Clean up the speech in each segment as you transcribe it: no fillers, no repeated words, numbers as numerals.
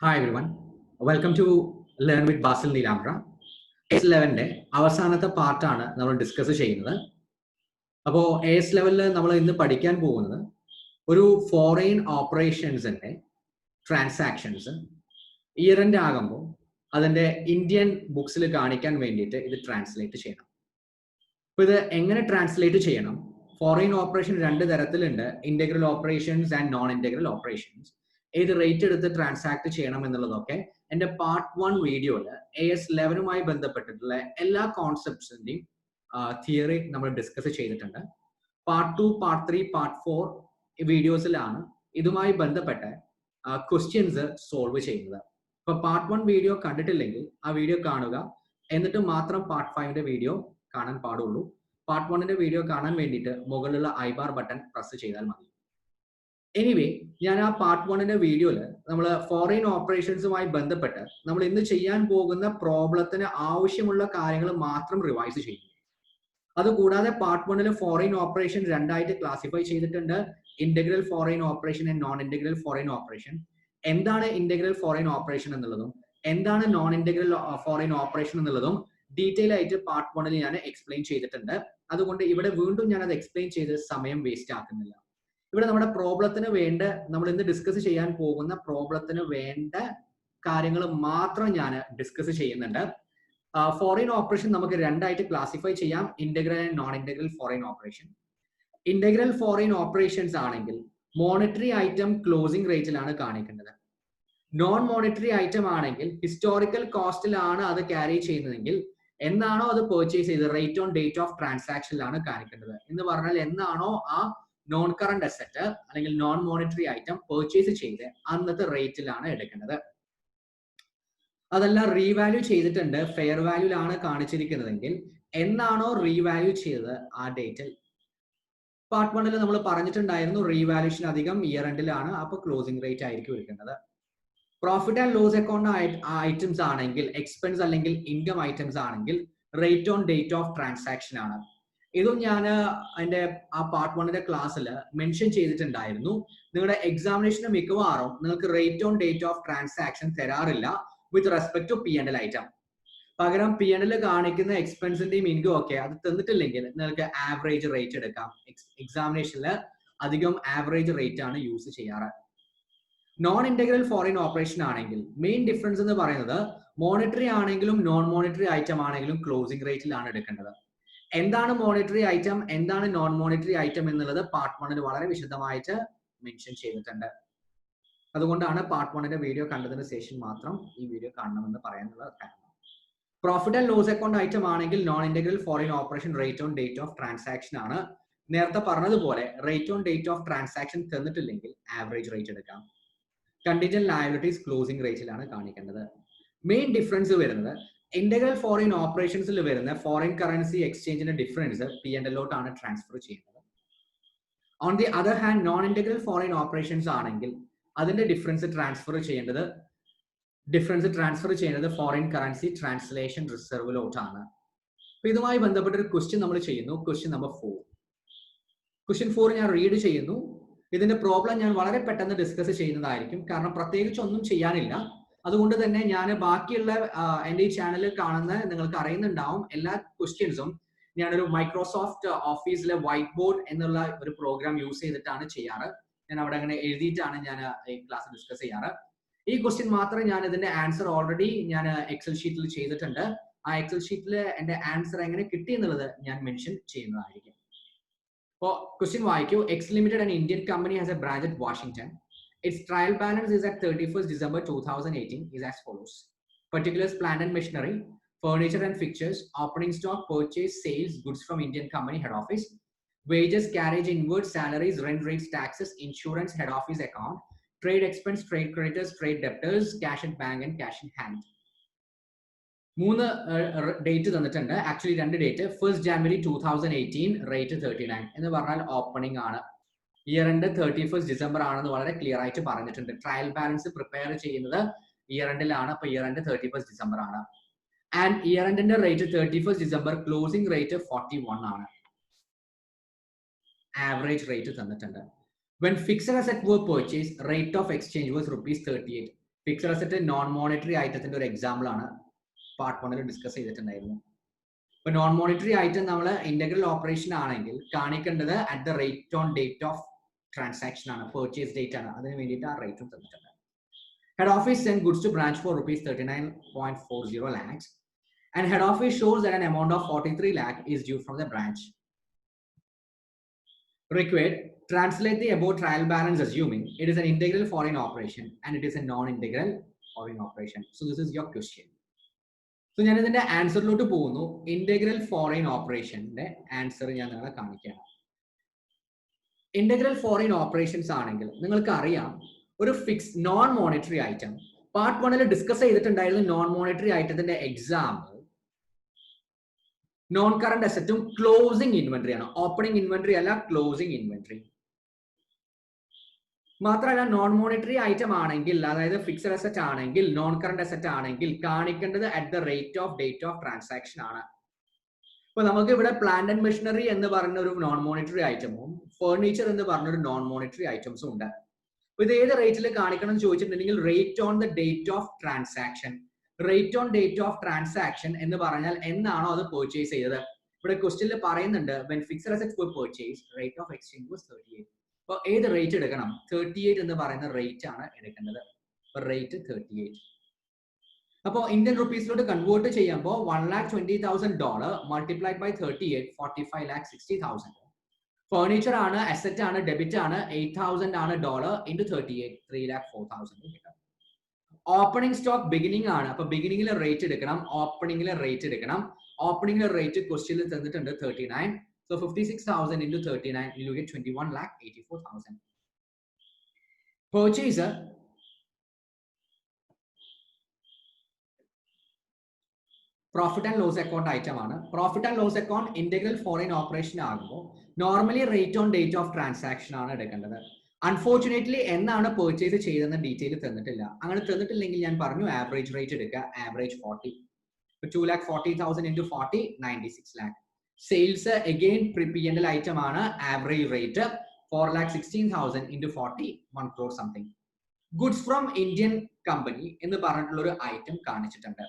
Hi everyone. Welcome to Learn with Basil Nilamra. AS11 അവസാനത്തെ പാർട്ടാണ് നമ്മൾ ഡിസ്കസ് ചെയ്യുന്നത്. അപ്പോൾ AS11 നമ്മൾ ഇന്ന് പഠിക്കാൻ പോകുന്നത് ഒരു ഫോറിൻ ഓപ്പറേഷൻസിന്റെ ട്രാൻസാക്ഷൻസ് ഇയർ എൻഡ് ആകുമ്പോൾ അതിന്റെ ഇന്ത്യൻ ബുക്സിൽ കാണിക്കാൻ വേണ്ടിയിട്ട് ഇത് ട്രാൻസ്ലേറ്റ് ചെയ്യണം. അപ്പോൾ ഇത് എങ്ങനെ ട്രാൻസ്ലേറ്റ് ചെയ്യണം? ഫോറിൻ ഓപ്പറേഷൻ രണ്ട് തരത്തിലുണ്ട്, integral operations and non integral operations. ഏത് റേറ്റ് എടുത്ത് ട്രാൻസാക്ട് ചെയ്യണം എന്നുള്ളതൊക്കെ എൻ്റെ പാർട്ട് 1 വീഡിയോയിൽ AS11 ബന്ധപ്പെട്ടിട്ടുള്ള എല്ലാ കോൺസെപ്റ്റ്സിന്റെയും തിയറി നമ്മൾ ഡിസ്കസ് ചെയ്തിട്ടുണ്ട്. പാർട്ട് 2, പാർട്ട് 3, പാർട്ട് 4 വീഡിയോസിലാണ് ഇതുമായി ബന്ധപ്പെട്ട ക്വസ്റ്റ്യൻസ് സോൾവ് ചെയ്യുന്നത്. ഇപ്പൊ പാർട്ട് 1 വീഡിയോ കണ്ടിട്ടില്ലെങ്കിൽ ആ വീഡിയോ കാണുക, എന്നിട്ട് മാത്രം പാർട്ട് 5 വീഡിയോ കാണാൻ പാടുള്ളൂ. പാർട്ട് 1 വീഡിയോ കാണാൻ വേണ്ടിയിട്ട് മുകളിലുള്ള ഐബാർ ബട്ടൺ പ്രസ് ചെയ്താൽ മതി. എനിവേ, ഞാൻ ആ പാർട്ട് 1 വീഡിയോയിൽ നമ്മൾ ഫോറിൻ ഓപ്പറേഷൻസുമായി ബന്ധപ്പെട്ട് നമ്മൾ ഇന്ന് ചെയ്യാൻ പോകുന്ന പ്രോബ്ലത്തിന് ആവശ്യമുള്ള കാര്യങ്ങൾ മാത്രം റിവൈസ് ചെയ്യും. അതുകൂടാതെ പാർട്ട് 1 ഫോറിൻ ഓപ്പറേഷൻ രണ്ടായിട്ട് ക്ലാസിഫൈ ചെയ്തിട്ടുണ്ട്: integral foreign operation and non integral foreign operation. എന്താണ് ഇന്റഗ്രൽ ഫോറിൻ ഓപ്പറേഷൻ എന്നുള്ളതും എന്താണ് നോൺ ഇന്റഗ്രൽ ഫോറിൻ ഓപ്പറേഷൻ എന്നുള്ളതും ഡീറ്റെയിൽ ആയിട്ട് പാർട്ട് 1 ഞാൻ എക്സ്പ്ലെയിൻ ചെയ്തിട്ടുണ്ട്. അതുകൊണ്ട് ഇവിടെ വീണ്ടും ഞാൻ അത് എക്സ്പ്ലെയിൻ ചെയ്ത് സമയം വേസ്റ്റ് ആക്കുന്നില്ല. ഇവിടെ നമ്മുടെ പ്രോബ്ലത്തിന് വേണ്ട, നമ്മൾ ഇന്ന് ഡിസ്കസ് ചെയ്യാൻ പോകുന്ന പ്രോബ്ലത്തിന് വേണ്ട കാര്യങ്ങൾ മാത്രം ഞാൻ ഡിസ്കസ് ചെയ്യുന്നുണ്ട്. ഫോറിൻ ഓപ്പറേഷൻ നമുക്ക് രണ്ടായിട്ട് ക്ലാസിഫൈ ചെയ്യാം: integral and non integral foreign operation. Integral foreign operations ആണെങ്കിൽ മോണിറ്ററി ഐറ്റം ക്ലോസിംഗ് റേറ്റിലാണ് കാണിക്കേണ്ടത്. നോൺ മോണിറ്ററി ഐറ്റം ആണെങ്കിൽ ഹിസ്റ്റോറിക്കൽ കോസ്റ്റിലാണ് അത് ക്യാരി ചെയ്യുന്നതെങ്കിൽ എന്നാണോ അത് പർച്ചേസ് ചെയ്തത് റേറ്റ് ഓൺ ഡേറ്റ് ഓഫ് ട്രാൻസാക്ഷനിലാണ് കാണിക്കേണ്ടത്. എന്ന് പറഞ്ഞാൽ എന്നാണോ ആ നോൺ കറന്റ് അസറ്റ് അല്ലെങ്കിൽ നോൺ മോണിറ്ററി ഐറ്റം പർച്ചേസ് ചെയ്ത് അന്നത്തെ റേറ്റിലാണ് എടുക്കേണ്ടത്. അതെല്ലാം റീവാല്യൂ ചെയ്തിട്ടുണ്ട്, ഫെയർ വാല്യൂലാണ് കാണിച്ചിരിക്കുന്നതെങ്കിൽ എന്നാണോ റീവാല്യൂ ചെയ്തത് ആ ഡേറ്റിൽ. പാർട്ട് 1 നമ്മൾ പറഞ്ഞിട്ടുണ്ടായിരുന്നു റീവാല്യൂഷൻ അധികം ഇയർ എൻഡിലാണ്, അപ്പൊ ക്ലോസിംഗ് റേറ്റ് ആയിരിക്കും എടുക്കേണ്ടത്. Profit and loss account items ആണെങ്കിൽ, എക്സ്പെൻസ് അല്ലെങ്കിൽ ഇൻകം ഐറ്റംസ് ആണെങ്കിൽ rate on date of transaction ആണ്. ഇതും ഞാൻ അതിന്റെ ആ പാർട്ട് 1 ക്ലാസ്സിൽ മെൻഷൻ ചെയ്തിട്ടുണ്ടായിരുന്നു. നിങ്ങളുടെ എക്സാമിനേഷന് മിക്കവാറും നിങ്ങൾക്ക് rate on date of transaction തരാറില്ല with respect to P&L item. പകരം P&L കാണിക്കുന്ന എക്സ്പെൻസിന്റെയും ഇൻകം ഒക്കെ അത് തന്നിട്ടില്ലെങ്കിൽ നിങ്ങൾക്ക് ആവറേജ് റേറ്റ് എടുക്കാം. എക്സാമിനേഷനിൽ അധികം ആവറേജ് റേറ്റ് ആണ് യൂസ് ചെയ്യാറ്. നോൺ ഇന്റഗ്രൽ ഫോറിൻ ഓപ്പറേഷൻ ആണെങ്കിൽ മെയിൻ ഡിഫറൻസ് എന്ന് പറയുന്നത് മോണിറ്ററി ആണെങ്കിലും നോൺ മോണിറ്ററി ഐറ്റം ആണെങ്കിലും ക്ലോസിംഗ് റേറ്റിലാണ് എടുക്കേണ്ടത്. എന്താണ് മോണിറ്ററി ഐറ്റം, എന്താണ് നോൺ മോണിറ്ററി ഐറ്റം എന്നുള്ളത് പാർട്ട് 1 വളരെ വിശദമായിട്ട് മെൻഷൻ ചെയ്തിട്ടുണ്ട്. അതുകൊണ്ടാണ് പാർട്ട് 1 വീഡിയോ കണ്ടതിന് ശേഷം മാത്രം ഈ വീഡിയോ കാണണമെന്ന് പറയാനുള്ള കാരണം. Profit and loss account item ആണെങ്കിൽ non integral foreign operation rate on date of transaction ആണ്. നേരത്തെ പറഞ്ഞതുപോലെ rate on date of transaction തന്നിട്ടില്ലെങ്കിൽ ആവറേജ് റേറ്റ് എടുക്കാം. കണ്ടിൻജന്റ് ലയബിലിറ്റീസ് ക്ലോസിംഗ് റേറ്റിലാണ് കാണിക്കേണ്ടത്. മെയിൻ ഡിഫറൻസ് വരുന്നത് ഇന്റഗ്രൽ ഫോറിൻ ഓപ്പറേഷൻസിൽ വരുന്ന ഫോറിൻ കറൻസി എക്സ്ചേഞ്ചിന്റെ ഡിഫറൻസ് P&L ട്രാൻസ്ഫർ ചെയ്യുന്നത്. On the other hand non integral foreign operations ആണെങ്കിൽ അതിന്റെ ഡിഫറൻസ് ട്രാൻസ്ഫർ ചെയ്യുന്നത് ഫോറിൻ കറൻസി ട്രാൻസ്ലേഷൻ റിസർവിലോട്ടാണ്. അപ്പൊ ഇതുമായി ബന്ധപ്പെട്ട ഒരു ക്വസ്റ്റ്യൻ നമ്മൾ ചെയ്യുന്നു. Question number 4. ക്വസ്റ്റ്യൻ 4 ഞാൻ റീഡ് ചെയ്യുന്നു. ഇതിന്റെ പ്രോബ്ലം ഞാൻ വളരെ പെട്ടെന്ന് ഡിസ്കസ് ചെയ്യുന്നതായിരിക്കും, കാരണം പ്രത്യേകിച്ച് ഒന്നും ചെയ്യാനില്ല. അതുകൊണ്ട് തന്നെ ഞാൻ ബാക്കിയുള്ള എൻ്റെ ഈ ചാനലിൽ കാണുന്ന, നിങ്ങൾക്ക് അറിയുന്നുണ്ടാവും, എല്ലാ ക്വസ്റ്റ്യൻസും ഞാനൊരു മൈക്രോസോഫ്റ്റ് ഓഫീസിലെ വൈറ്റ് ബോർഡ് എന്നുള്ള ഒരു പ്രോഗ്രാം യൂസ് ചെയ്തിട്ടാണ് ചെയ്യാറ്. ഞാൻ അവിടെ അങ്ങനെ എഴുതിയിട്ടാണ് ഞാൻ ഈ ക്ലാസ് ഡിസ്കസ് ചെയ്യാറ്. ഈ ക്വസ്റ്റ്യൻ മാത്രം ഞാൻ ഇതിന്റെ ആൻസർ ഓൾറെഡി ഞാൻ എക്സൽ ഷീറ്റിൽ ചെയ്തിട്ടുണ്ട്. ആ എക്സൽ ഷീറ്റിൽ എൻ്റെ ആൻസർ എങ്ങനെ കിട്ടി എന്നുള്ളത് ഞാൻ മെൻഷൻ ചെയ്യുന്നതായിരിക്കും. അപ്പോൾ ക്വസ്റ്റ്യൻ വായിക്കൂ. X limited and Indian company has A branch at Washington. Its trial balance is at 31st December 2018 is as follows: particulars, plant and machinery, furniture and fixtures, opening stock, purchase, sales, goods from Indian company head office, wages, carriage inward, salaries, rent rates, taxes, insurance, head office account, trade expense, trade creditors, trade debtors, cash at bank and cash in hand. 3 date തന്നിട്ടുണ്ട്. Actually 2 date. 1st January 2018 rate 39 എന്ന് പറഞ്ഞാൽ opening ആണ്. Year end 31st December ആണെന്ന് വളരെ clear ആയിട്ട് പറഞ്ഞിട്ടുണ്ട്. Trial balance prepare ചെയ്യുന്നത് year എൻഡിലാണ്. അപ്പൊ ഇയർ എൻഡ് 31st December ആണ്. ആൻഡ് ഇയർ എൻഡിന്റെ rate 31st December, closing rate 41 ആണ്. ആവറേജ് റേറ്റ് തന്നിട്ടുണ്ട്. When fixed asset were purchased, rate of exchange was rupees 38. Fixed asset non monetary ഐറ്റത്തിന്റെ ഒരു example ആണ് പാർട്ട് 1 ഡിസ്കസ് ചെയ്തിട്ടുണ്ടായിരുന്നു. ഇപ്പൊ നോൺ മോണിറ്ററി ഐറ്റം നമ്മൾ ഇന്റഗ്രൽ ഓപ്പറേഷൻ ആണെങ്കിൽ കാണിക്കേണ്ടത് at the rate on date of transaction ആണ്, പെർച്ചേസ് ഡേറ്റ് ആണ്. അതിന് വേണ്ടിയിട്ട് ആ റേറ്റും തന്നിട്ടുണ്ട്. Head office sent goods to branch for rupees 39.40 lakhs and head office shows that an amount of 43 lakh is due from the branch. Required, translate the above trial balance assuming it is an integral foreign operation and it is a non-integral foreign operation. So this is your question. So ഞാൻ ഇതിന്റെ ആൻസറിലോട്ട് പോകുന്നു. Integral foreign ഓപ്പറേഷന്റെ answer ഞാൻ നിങ്ങളെ കാണിക്കുകയാണ്. Integral foreign operations ആണെങ്കിൽ നിങ്ങൾക്ക് അറിയാം ഒരു fix non monetary item part 1 discuss ചെയ്തിട്ടുണ്ടായിരുന്നു. നോൺ മോണിറ്ററി ഐറ്റത്തിന്റെ എക്സാമ്പിൾ നോൺ കറന്റ് അസറ്റും ക്ലോസിംഗ് ഇൻവെന്ററി ആണ്. ഓപ്പണിംഗ് ഇൻവെന്ററി അല്ല, ക്ലോസിംഗ് ഇൻവെന്ററി. മാത്രമല്ല നോൺ മോണിറ്ററി ഐറ്റം ആണെങ്കിൽ, അതായത് ഫിക്സഡ് അസറ്റ് ആണെങ്കിൽ, നോൺ കറന്റ് അസറ്റ് ആണെങ്കിൽ കാണിക്കേണ്ടത് at the rate of date of transaction ആണ്. ഇപ്പൊ നമുക്ക് ഇവിടെ പ്ലാന്റ് ആൻഡ് മെഷീനറി എന്ന് പറഞ്ഞ ഒരു നോൺ മോണിറ്ററി ഐറ്റമും ഫർണിച്ചർ എന്ന് പറഞ്ഞൊരു നോൺ മോണിറ്ററി ഐറ്റംസും ഉണ്ട്. അപ്പൊ ഇത് ഏത് റേറ്റിൽ കാണിക്കണം എന്ന് ചോദിച്ചിട്ടുണ്ടെങ്കിൽ rate on the date of transaction. Rate on date of transaction എന്ന് പറഞ്ഞാൽ എന്നാണോ അത് പർച്ചേസ് ചെയ്തത്. ഇവിടെ ക്വസ്റ്റ്യനിൽ പറയുന്നുണ്ട് when fixed assets were purchased rate of exchange was 38. അപ്പൊ ഏത് റേറ്റ് എടുക്കണം? 38 എന്ന് പറയുന്ന റേറ്റ് ആണ് എടുക്കേണ്ടത്. അപ്പൊ റേറ്റ് 38. അപ്പോൾ ഇന്ത്യൻ റുപ്പീസിലോട്ട് കൺവേർട്ട് ചെയ്യുമ്പോൾ $1,20,000 മൾട്ടിപ്ലൈഡ് ബൈ 38 45,60,000. ഫർണിച്ചർ ആണ്, അസറ്റ് ആണ്, ഡെബിറ്റ് ആണ്. 8,000 ആണ് ഡോളർ ഇൻറ്റു 38 3,04,000 കിട്ടും. ഓപ്പണിംഗ് സ്റ്റോക്ക് ബിഗിനിങ് ആണ്. അപ്പൊ ബിഗിനിങ്ങിലെ റേറ്റ് എടുക്കണം, ഓപ്പണിംഗിലെ റേറ്റ് എടുക്കണം. ഓപ്പണിംഗിലെ റേറ്റ് ക്വസ്റ്റ്യനിൽ തന്നിട്ടുണ്ട് 39. So 56,000 into 39 you get 21,84,000. Purchaser profit and loss account item ആണ്. Profit and loss account integral foreign operation ആകുമ്പോൾ normally rate on date of transaction ആണ് എടുക്കേണ്ടത്. അൺഫോർച്ചുനേറ്റ്ലി എന്നാണ് പർച്ചേസ് ചെയ്തെന്ന ഡീറ്റെയിൽ തന്നിട്ടില്ല. അങ്ങനെ തന്നിട്ടില്ലെങ്കിൽ ഞാൻ പറഞ്ഞു ആവറേജ് റേറ്റ് എടുക്കുക. Average 40. 2,40,000 into 40 96 lakh. Sales again P&L item ആണ്. Average rate 4,16,000 into 40 1 crore something. Goods from Indian company എന്ന് പറഞ്ഞിട്ടുള്ള ഒരു ഐറ്റം കാണിച്ചിട്ടുണ്ട്.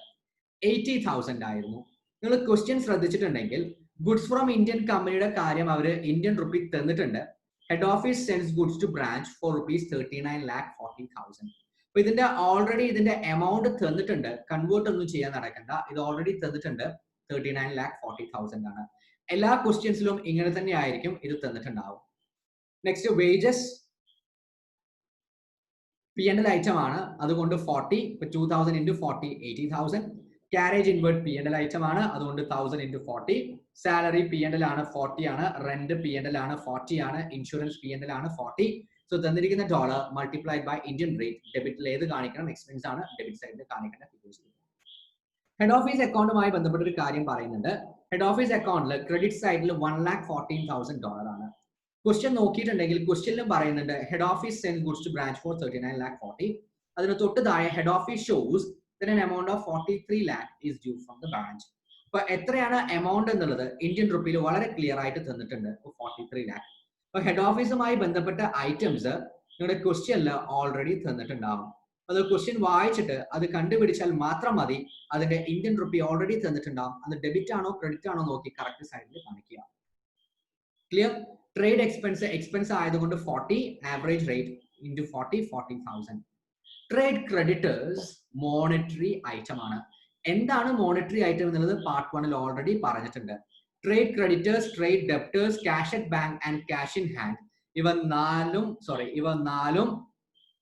80,000 ആയിരുന്നു. നിങ്ങൾ ക്വസ്റ്റ്യൻ ശ്രദ്ധിച്ചിട്ടുണ്ടെങ്കിൽ ഗുഡ്സ് ഫ്രം ഇന്ത്യൻ കമ്പനിയുടെ കാര്യം അവര് ഇന്ത്യൻ റുപ്പി തന്നിട്ടുണ്ട്. Head office sends goods to branch for rupees 39,40,000. അപ്പൊ ഇതിന്റെ ഓൾറെഡി ഇതിന്റെ എമൗണ്ട് തന്നിട്ടുണ്ട്. കൺവേർട്ട് ഒന്നും ചെയ്യാൻ നടക്കണ്ട. ഇത് ഓൾറെഡി തന്നിട്ടുണ്ട് 39,40,000 ആണ്. എല്ലാ ക്വസ്റ്റ്യൻസിലും ഇങ്ങനെ തന്നെ ആയിരിക്കും ഇത് തന്നിട്ടുണ്ടാവും. നെക്സ്റ്റ് വേജസ് P&L ഐറ്റം ആണ്, അതുകൊണ്ട് 40. 2,000 into 40 80,000. Carriage invert P&L item ആണ്, അതുകൊണ്ട് 1,000 into 40. സാലറി P&L ആണ് 40 ആണ്. റെന്റ് P&L ആണ് 40 ആണ്. ഇൻഷുറൻസ് P&L ആണ് 40. സോ തന്നിരിക്കുന്ന dollar multiplied by Indian rate. ഡെബിറ്റിൽ ഏത് കാണിക്കണം? എക്സ്പെൻസ് ആണ് ഡെബിറ്റ് സൈഡിൽ കാണിക്കേണ്ട ഫിഗേഴ്സ്. ഹെഡ് ഓഫീസ് അക്കൗണ്ടുമായി ബന്ധപ്പെട്ട ഒരു കാര്യം പറയുന്നുണ്ട്. ഹെഡ് ഓഫീസ് അക്കൗണ്ടിൽ ക്രെഡിറ്റ് സൈഡിൽ $1,14,000 ആണ്. ക്വസ്റ്റ്യൻ നോക്കിയിട്ടുണ്ടെങ്കിൽ ക്വസ്റ്റ്യനിലും പറയുന്നുണ്ട് head office send goods to branch for 39,40,000. അതിന് തൊട്ട് താഴെ head office shows an amount of 43 lakh is due from the branch. അപ്പൊ എത്രയാണ് എമൗണ്ട് എന്നുള്ളത് ഇന്ത്യൻ റുപ്പിയിൽ വളരെ ക്ലിയർ ആയിട്ട് തന്നിട്ടുണ്ട്. 43 lakh. അപ്പൊ ഹെഡ് ഓഫീസുമായി ബന്ധപ്പെട്ട ഐറ്റംസ് നിങ്ങളുടെ ക്വസ്റ്റ്യനിൽ ഓൾറെഡി തന്നിട്ടുണ്ടാവും. അത് ക്വസ്റ്റ്യൻ വായിച്ചിട്ട് അത് കണ്ടുപിടിച്ചാൽ മാത്രം മതി. അതിന്റെ ഇന്ത്യൻ റുപ്പി ഓൾറെഡി തന്നിട്ടുണ്ടാവും. അത് ഡെബിറ്റ് ആണോ ക്രെഡിറ്റ് ആണോ നോക്കി കറക്റ്റ് സൈഡിൽ കാണിക്കുക. ക്ലിയർ? ട്രേഡ് എക്സ്പെൻസ് ആയതുകൊണ്ട് 40. Average rate into 40,000. Trade creditors monetary item ആണ്. എന്താണ് മോണിറ്ററി ഐറ്റം എന്നുള്ളത് പാർട്ട് 1 ഓൾറെഡി പറഞ്ഞിട്ടുണ്ട്. Trade creditors, trade debtors, cash at bank and cash in hand ഇവ നാലും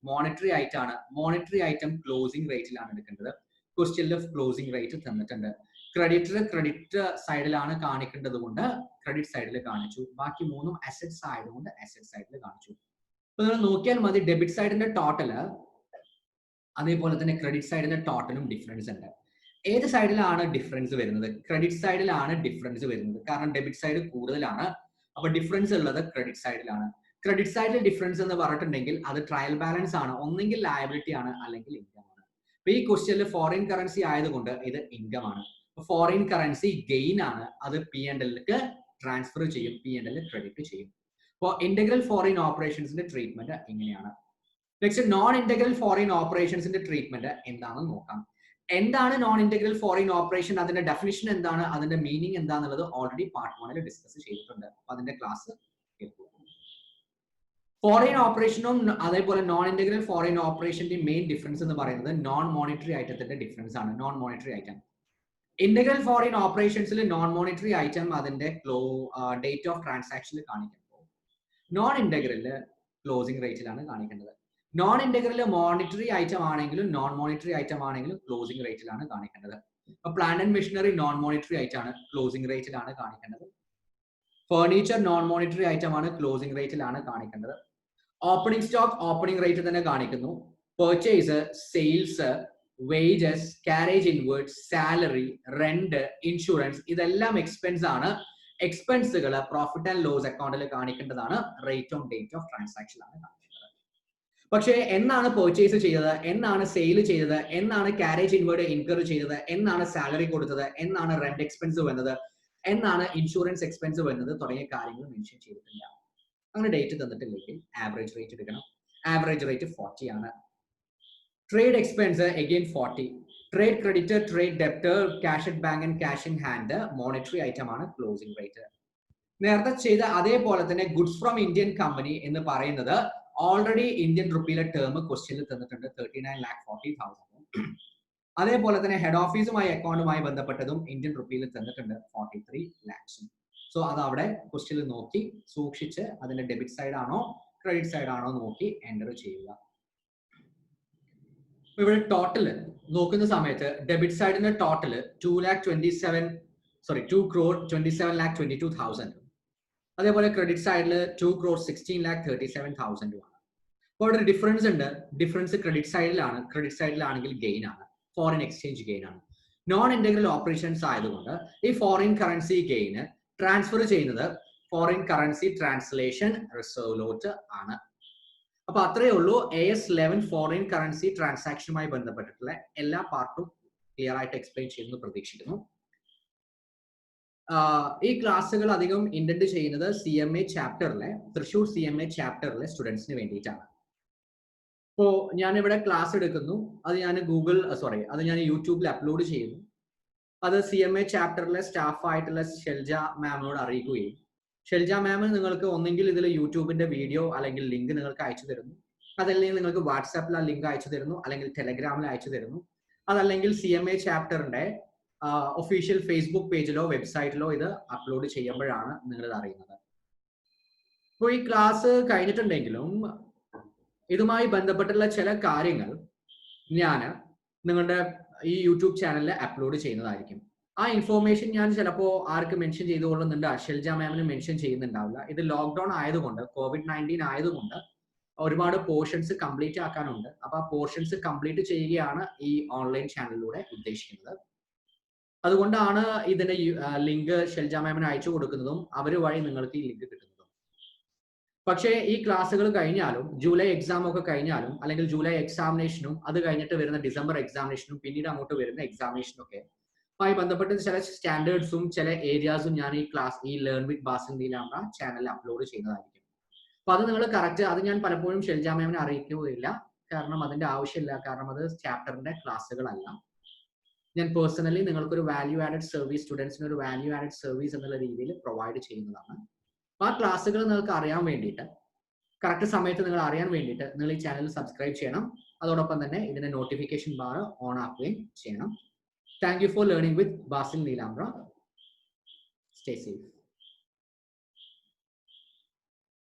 മോണിറ്ററി ഐറ്റം ആണ്. മോണിറ്ററി ഐറ്റം ക്ലോസിംഗ് റേറ്റിലാണ് എടുക്കേണ്ടത്. ക്വസ്റ്റ്യനിൽ ക്ലോസിംഗ് റേറ്റ് തന്നിട്ടുണ്ട്. ക്രെഡിറ്റ് സൈഡിലാണ് കാണിക്കേണ്ടത് കൊണ്ട് ക്രെഡിറ്റ് സൈഡിൽ കാണിച്ചു. ബാക്കി മൂന്നും അസറ്റ്സ് ആയതുകൊണ്ട് അസറ്റ് സൈഡിൽ കാണിച്ചു. അപ്പൊ നിങ്ങൾ നോക്കിയാൽ മതി ഡെബിറ്റ് സൈഡിന്റെ ടോട്ടല് അതേപോലെ തന്നെ ക്രെഡിറ്റ് സൈഡിന്റെ ടോട്ടലും ഡിഫറൻസ് ഉണ്ട്. ഏത് സൈഡിലാണ് ഡിഫറൻസ് വരുന്നത്? ക്രെഡിറ്റ് സൈഡിലാണ് ഡിഫറൻസ് വരുന്നത്. കാരണം ഡെബിറ്റ് സൈഡ് കൂടുതലാണ്. അപ്പൊ ഡിഫറൻസ് ഉള്ളത് ക്രെഡിറ്റ് സൈഡിലാണ്. ക്രെഡിറ്റ് സൈഡിൽ ഡിഫറൻസ് എന്ന് പറഞ്ഞിട്ടുണ്ടെങ്കിൽ അത് ട്രയൽ ബാലൻസ് ആണ്. ഒന്നെങ്കിൽ ലയബിലിറ്റി ആണ് അല്ലെങ്കിൽ ഇൻകം ആണ്. അപ്പൊ ഈ ക്വസ്റ്റ്യനിൽ ഫോറിൻ കറൻസി ആയതുകൊണ്ട് ഇത് ഇൻകം ആണ്. ഫോറിൻ കറൻസി ഗെയിൻ ആണ്. അത് P&Lക്ക് ട്രാൻസ്ഫർ ചെയ്യും, P&L ക്രെഡിറ്റ് ചെയ്യും. അപ്പോൾ ഇന്റഗ്രൽ ഫോറിൻ ഓപ്പറേഷൻസിന്റെ ട്രീറ്റ്മെന്റ് ഇങ്ങനെയാണ്. നെക്സ്റ്റ് നോൺ ഇന്റഗ്രൽ ഫോറിൻ ഓപ്പറേഷൻസിന്റെ ട്രീറ്റ്മെന്റ് എന്താണെന്ന് നോക്കാം. എന്താണ് നോൺ ഇന്റഗ്രൽ ഫോറിൻ ഓപ്പറേഷൻ, അതിന്റെ ഡെഫിനിഷൻ എന്താണ്, അതിന്റെ മീനിങ് എന്താണെന്നുള്ളത് ഓൾറെഡി പാർട്ട് 1 ഡിസ്കസ് ചെയ്തിട്ടുണ്ട്. അപ്പൊ അതിന്റെ ക്ലാസ് കേൾക്കുക. ഫോറിൻ ഓപ്പറേഷനും അതേപോലെ നോൺ ഇന്റഗ്രൽ ഫോറിൻ ഓപ്പറേഷന്റെ മെയിൻ ഡിഫറൻസ് എന്ന് പറയുന്നത് നോൺ മോണിറ്ററി ഐറ്റത്തിന്റെ ഡിഫറൻസ് ആണ്. Non monetary item integral foreign ഓപ്പറേഷൻസിൽ നോൺ മോണിറ്ററി ഐറ്റം അതിന്റെ ഡേറ്റ് ഓഫ് ട്രാൻസാക്ഷനിൽ കാണിക്കുമ്പോൾ നോൺ ഇന്റഗ്രലില് ക്ലോസിംഗ് റേറ്റിലാണ് കാണിക്കേണ്ടത്. നോൺ ഇന്റഗ്രൽ മോണിറ്ററി ഐറ്റം ആണെങ്കിലും നോൺ മോണിറ്ററി ഐറ്റം ആണെങ്കിലും ക്ലോസിംഗ് റേറ്റിലാണ് കാണിക്കേണ്ടത്. ഇപ്പൊ plant and machinery non monetary item ആണ്, ക്ലോസിംഗ് റേറ്റിലാണ് കാണിക്കേണ്ടത്. ഫർണിച്ചർ നോൺ മോണിറ്ററി ഐറ്റം ആണ്, ക്ലോസിംഗ് റേറ്റിലാണ് കാണിക്കേണ്ടത്. ഓപ്പണിംഗ് സ്റ്റോക്ക് ഓപ്പണിംഗ് റേറ്റ് തന്നെ കാണിക്കുന്നു. Purchase, sales, wages, carriage inward, salary, rent, insurance ഇതെല്ലാം എക്സ്പെൻസ് ആണ്. എക്സ്പെൻസുകൾ പ്രോഫിറ്റ് ആൻഡ് ലോസ് അക്കൗണ്ടിൽ കാണിക്കേണ്ടതാണ്. Rate on date of transaction ആണ് കാണിക്കേണ്ടത്. പക്ഷേ എന്നാണ് പെർച്ചേസ് ചെയ്തത്, എന്നാണ് സെയിൽ ചെയ്തത്, എന്നാണ് കാരേജ് ഇൻവേർഡ് ഇൻകർ ചെയ്തത്, എന്നാണ് സാലറി കൊടുത്തത്, എന്നാണ് റെന്റ് എക്സ്പെൻസ് വന്നത്, എന്നാണ് ഇൻഷുറൻസ് എക്സ്പെൻസ് വരുന്നത് തുടങ്ങിയ കാര്യങ്ങൾ മെൻഷൻ ചെയ്തിട്ടില്ല. അങ്ങനെ ഡേറ്റ് തന്നിട്ടില്ലെങ്കിൽ ആവറേജ് റേറ്റ് എടുക്കണം. ആവറേജ് റേറ്റ് 40 ആണ്. Trade expense again 40. Trade creditor, trade debtor, cash at bank and cash in hand monetary item ആണ്, ക്ലോസിംഗ് റേറ്റ്. നേരത്തെ ചെയ്ത അതേപോലെ തന്നെ ഗുഡ്സ് ഫ്രം ഇന്ത്യൻ കമ്പനി എന്ന് പറയുന്നത് ഓൾറെഡി ഇന്ത്യൻ റുപ്പിയിലെ ടേം ക്വസ്റ്റ്യനിൽ തന്നിട്ടുണ്ട് 39,40,000. അതേപോലെ തന്നെ ഹെഡ് ഓഫീസുമായി അക്കൗണ്ടുമായി ബന്ധപ്പെട്ടതും ഇന്ത്യൻ റുപ്പിയിൽ തന്നിട്ടുണ്ട് 43 lakhs. സോ അത് അവിടെ ക്വസ്റ്റ്യനിൽ നോക്കി സൂക്ഷിച്ച് അതിന്റെ ഡെബിറ്റ് സൈഡ് ആണോ ക്രെഡിറ്റ് സൈഡ് ആണോ നോക്കി എൻ്റർ ചെയ്യുക. ഇവിടെ ടോട്ടൽ നോക്കുന്ന സമയത്ത് ഡെബിറ്റ് സൈഡിന്റെ ടോട്ടൽ 2,27,22,000. അതേപോലെ ക്രെഡിറ്റ് സൈഡിൽ 2,16,37,000 ആണ്. അപ്പോൾ അവിടെ ഒരു ഡിഫറൻസ് ഉണ്ട്. ഡിഫറൻസ് ക്രെഡിറ്റ് സൈഡിലാണ്. ക്രെഡിറ്റ് സൈഡിലാണെങ്കിൽ ഗെയിൻ ആണ്, ഫോറിൻ എക്സ്ചേഞ്ച് ഗെയിൻ ആണ്. നോൺ ഇന്റഗ്രൽ ഓപ്പറേഷൻസ് ആയതുകൊണ്ട് ഈ ഫോറിൻ കറൻസി ഗെയിന് ട്രാൻസ്ഫർ ചെയ്യുന്നത് ഫോറിൻ കറൻസി ട്രാൻസ്ലേഷൻ റിസർവിലോട്ട് ആണ്. അപ്പൊ അത്രയേ ഉള്ളൂ. AS11 ഫോറിൻ കറൻസി ട്രാൻസാക്ഷനുമായി ബന്ധപ്പെട്ടിട്ടുള്ള എല്ലാ പാർട്ടും ക്ലിയർ ആയിട്ട് എക്സ്പ്ലെയിൻ ചെയ്യുമെന്ന് പ്രതീക്ഷിക്കുന്നു. ഈ ക്ലാസ്സുകൾ അധികം ഇന്റന്റ് ചെയ്യുന്നത് CMA ചാപ്റ്ററിലെ തൃശ്ശൂർ CMA ചാപ്റ്ററിലെ സ്റ്റുഡൻസിന് വേണ്ടിയിട്ടാണ്. ഇപ്പോ ഞാനിവിടെ ക്ലാസ് എടുക്കുന്നു, അത് ഞാൻ യൂട്യൂബിൽ അപ്ലോഡ് ചെയ്യുന്നു. അത് CMA ചാപ്റ്ററിലെ സ്റ്റാഫായിട്ടുള്ള ഷെൽജ മാമിനോട് അറിയിക്കുകയും ഷെൽജ മാം നിങ്ങൾക്ക് ഒന്നെങ്കിൽ ഇതിൽ യൂട്യൂബിന്റെ വീഡിയോ അല്ലെങ്കിൽ ലിങ്ക് നിങ്ങൾക്ക് അയച്ചു തരുന്നു, അതല്ലെങ്കിൽ നിങ്ങൾക്ക് വാട്സാപ്പിൽ ആ ലിങ്ക് അയച്ചു തരുന്നു, അല്ലെങ്കിൽ ടെലഗ്രാമിൽ അയച്ചു തരുന്നു, അതല്ലെങ്കിൽ CMA ചാപ്റ്ററിന്റെ ഒഫീഷ്യൽ ഫേസ്ബുക്ക് പേജിലോ വെബ്സൈറ്റിലോ ഇത് അപ്ലോഡ് ചെയ്യുമ്പോഴാണ് നിങ്ങളിത് അറിയുന്നത്. അപ്പോൾ ഈ ക്ലാസ് കഴിഞ്ഞിട്ടുണ്ടെങ്കിലും ഇതുമായി ബന്ധപ്പെട്ടുള്ള ചില കാര്യങ്ങൾ ഞാൻ നിങ്ങളുടെ ഈ യൂട്യൂബ് ചാനലിൽ അപ്ലോഡ് ചെയ്യുന്നതായിരിക്കും. ആ ഇൻഫോർമേഷൻ ഞാൻ ചിലപ്പോൾ ആർക്ക് മെൻഷൻ ചെയ്തുകൊള്ളുന്നുണ്ട്, ഷെൽജ മാമിന് മെൻഷൻ ചെയ്യുന്നുണ്ടാവില്ല. ഇത് ലോക്ക്ഡൌൺ ആയതുകൊണ്ട്, COVID-19 ആയതുകൊണ്ട് ഒരുപാട് പോർഷൻസ് കംപ്ലീറ്റ് ആക്കാനുണ്ട്. അപ്പൊ ആ പോർഷൻസ് കംപ്ലീറ്റ് ചെയ്യുകയാണ് ഈ ഓൺലൈൻ ചാനലിലൂടെ ഉദ്ദേശിക്കുന്നത്. അതുകൊണ്ടാണ് ഇതിന്റെ ലിങ്ക് ഷെൽജ മാമിന് അയച്ചു കൊടുക്കുന്നതും അവർ വഴി നിങ്ങൾക്ക് ഈ ലിങ്ക് കിട്ടുന്നതും. പക്ഷേ ഈ ക്ലാസ്സുകൾ കഴിഞ്ഞാലും ജൂലൈ എക്സാം ഒക്കെ കഴിഞ്ഞാലും അല്ലെങ്കിൽ ജൂലൈ എക്സാമിനേഷനും അത് കഴിഞ്ഞിട്ട് വരുന്ന ഡിസംബർ എക്സാമിനേഷനും പിന്നീട് അങ്ങോട്ട് വരുന്ന എക്സാമിനേഷനും ഒക്കെ ആയി ബന്ധപ്പെട്ട് ചില സ്റ്റാൻഡേർഡ്സും ചില ഏരിയാസും ഞാൻ ഈ ലേൺ വിത്ത് ബാസിൽ നീലാംബ്ര ചാനലിൽ അപ്ലോഡ് ചെയ്യുന്നതായിരിക്കും. അപ്പൊ അത് നിങ്ങൾ കറക്റ്റ്, അത് ഞാൻ പലപ്പോഴും ഷെൽജ മാമിനെ അറിയിക്കുകയില്ല, കാരണം അതിന്റെ ആവശ്യമില്ല. കാരണം അത് ചാപ്റ്ററിന്റെ ക്ലാസ്സുകളല്ല. ഞാൻ പേഴ്സണലി നിങ്ങൾക്കൊരു വാല്യൂ ആഡഡ് സർവീസ്, സ്റ്റുഡൻസിന് ഒരു വാല്യൂ ആഡഡ് സർവീസ് എന്നുള്ള രീതിയിൽ പ്രൊവൈഡ് ചെയ്യുന്നതാണ്. അപ്പൊ ആ ക്ലാസ്സുകൾ നിങ്ങൾക്ക് അറിയാൻ വേണ്ടിയിട്ട്, കറക്റ്റ് സമയത്ത് നിങ്ങൾ അറിയാൻ വേണ്ടിയിട്ട് നിങ്ങൾ ഈ ചാനൽ സബ്സ്ക്രൈബ് ചെയ്യണം. അതോടൊപ്പം തന്നെ ഇതിന്റെ നോട്ടിഫിക്കേഷൻ ബാർ ഓൺ ആക്കുകയും ചെയ്യണം. Thank you for learning with Basil Neelambra. Stay safe.